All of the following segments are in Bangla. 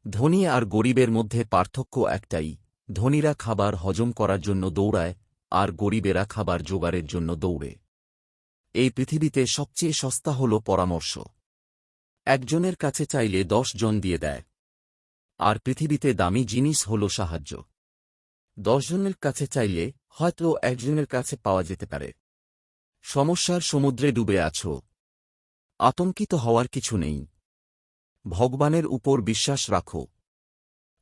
ধনী আর গরিবের মধ্যে পার্থক্য একটাই, ধনীরা খাবার হজম করার জন্য দৌড়ায় আর গরিবেরা খাবার জোগাড়ের জন্য দৌড়ে। এই পৃথিবীতে সবচেয়ে সস্তা হল পরামর্শ। একজনের কাছে চাইলে 10 জন দিয়ে দেয়। আর পৃথিবীতে দামি জিনিস হল সাহায্য। 10 জনের কাছে চাইলে হয়তো একজনের কাছে পাওয়া যেতে পারে। সমস্যার সমুদ্রে ডুবে আছো, আতঙ্কিত হওয়ার কিছু নেই। ভগবানের উপর বিশ্বাস রাখো,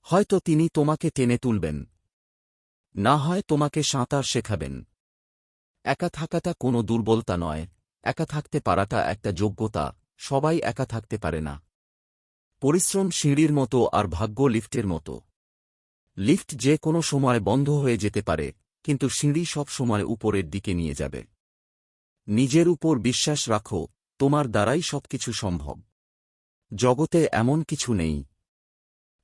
হয়তো তিনি তোমাকে টেনে তুলবেন, না হয় তোমাকে সাঁতার শেখাবেন। একা থাকাটা কোনো দুর্বলতা নয়, একা থাকতে পারাটা একটা যোগ্যতা। সবাই একা থাকতে পারে না। পরিশ্রম সিঁড়ির মতো আর ভাগ্য লিফটের মতো। লিফট যে কোনো সময় বন্ধ হয়ে যেতে পারে, কিন্তু সিঁড়ি সব সময় উপরের দিকে নিয়ে যাবে। নিজের উপর বিশ্বাস রাখো, তোমার দ্বারাই সবকিছু সম্ভব। জগতে এমন কিছু নেই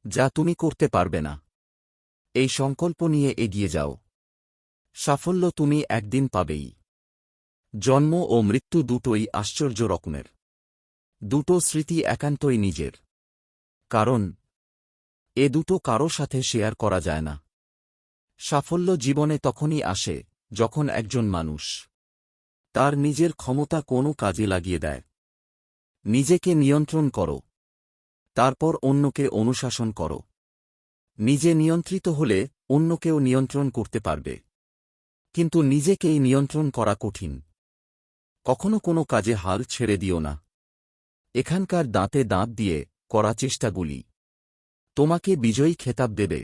যা তুমি করতে পারবে না। এই সংকল্প নিয়ে এগিয়ে যাও। সাফল্য তুমি একদিন পাবেই। জন্ম ও মৃত্যু দুটোই আশ্চর্য রকমের। দুটো স্মৃতি একান্তই নিজের, কারণ এ দুটো কারো সাথে শেয়ার করা যায় না। সাফল্য জীবনে তখনই আসে যখন একজন মানুষ তার নিজের ক্ষমতা কোনো কাজে লাগিয়ে দেয়। নিজেকে নিয়ন্ত্রণ করো, তারপর অন্যকে অনুশাসন করো। নিজে নিয়ন্ত্রিত হলে অন্যকেও নিয়ন্ত্রণ করতে পারবে, কিন্তু নিজেকেই নিয়ন্ত্রণ করা কঠিন। কখনো কোনো কাজে হাল ছেড়ে দিও না। এখানকার দাঁতে দাঁত দিয়ে করা চেষ্টাগুলি তোমাকে বিজয়ী খেতাব দেবে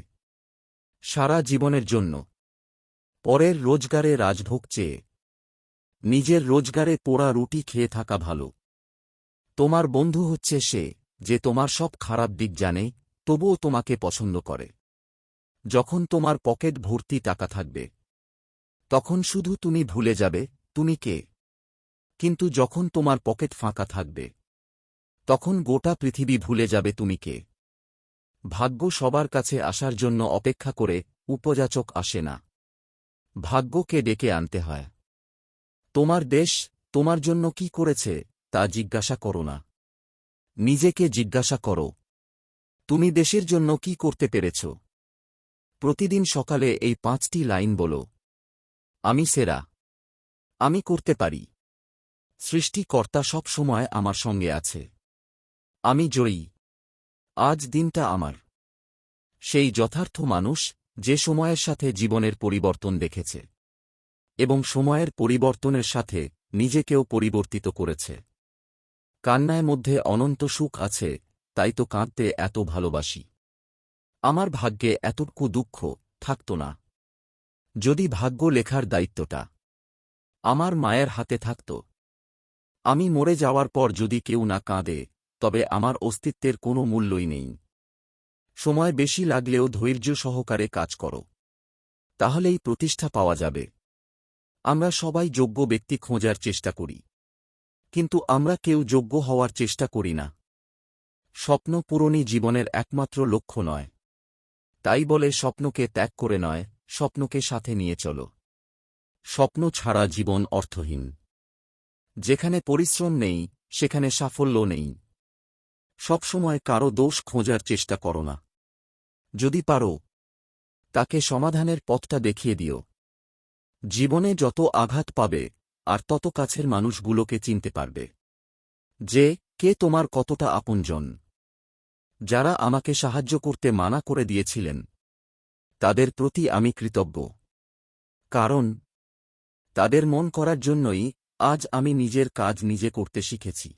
সারা জীবনের জন্য। পরের রোজগারে রাজভোগ চেয়ে নিজের রোজগারে পোড়া রুটি খেয়ে থাকা ভালো। তোমার বন্ধু হচ্ছে সে যে তোমার সব খারাপ দিক জানে, তবুও তোমাকে পছন্দ করে। যখন তোমার পকেট ভর্তি টাকা থাকবে, তখন শুধু তুমি ভুলে যাবে তুমি কে। কিন্তু যখন তোমার পকেট ফাঁকা থাকবে, তখন গোটা পৃথিবী ভুলে যাবে তুমি কে। ভাগ্য সবার কাছে আসার জন্য অপেক্ষা করে, উপযাচক আসে না। ভাগ্যকে ডেকে আনতে হয়। তোমার দেশ তোমার জন্য কি করেছে তা জিজ্ঞাসা করো না। নিজেকে জিজ্ঞাসা করো, তুমি দেশের জন্য কি করতে পেরেছ। প্রতিদিন সকালে এই 5টি লাইন বলো। আমি সেরা, আমি করতে পারি, সৃষ্টিকর্তা সব সময় আমার সঙ্গে আছে, আমি জয়ী, আজ দিনটা আমার। সেই যথার্থ মানুষ যে সময়ের সাথে জীবনের পরিবর্তন দেখেছে এবং সময়ের পরিবর্তনের সাথে নিজেকেও পরিবর্তিত করেছে। কান্নায় মধ্যে অনন্ত সুখ আছে, তাই তো কাঁদতে এত ভালোবাসি। আমার ভাগ্যে এতটুকু দুঃখ থাকত না যদি ভাগ্য লেখার দায়িত্বটা আমার মায়ের হাতে থাকত। আমি মরে যাওয়ার পর যদি কেউ না কাঁদে, তবে আমার অস্তিত্বের কোনো মূল্যই নেই। সময় বেশি লাগলেও ধৈর্য সহকারে কাজ করো, তাহলেই প্রতিষ্ঠা পাওয়া যাবে। আমরা সবাই যোগ্য ব্যক্তি খোঁজার চেষ্টা করি, কিন্তু আমরা কেউ যোগ্য হওয়ার চেষ্টা করি না। স্বপ্ন পূরণই জীবনের একমাত্র লক্ষ্য নয়। তাই বলে স্বপ্নকে ত্যাগ করে নয়, স্বপ্নকে সাথে নিয়ে চলো। স্বপ্ন ছাড়া জীবন অর্থহীন। যেখানে পরিশ্রম নেই সেখানে সাফল্য নেই। সবসময় কারো দোষ খোঁজার চেষ্টা করো না। যদি পারো, তাকে সমাধানের পথটা দেখিয়ে দিও। জীবনে যত আঘাত পাবে, আর তত কাছের মানুষগুলোকে চিনতে পারবে যে কে তোমার কতটা আপনজন। যারা আমাকে সাহায্য করতে মানা করে দিয়েছিলেন, তাদের প্রতি আমি কৃতজ্ঞ, কারণ তাদের মন করার জন্যই আজ আমি নিজের কাজ নিজে করতে শিখেছি।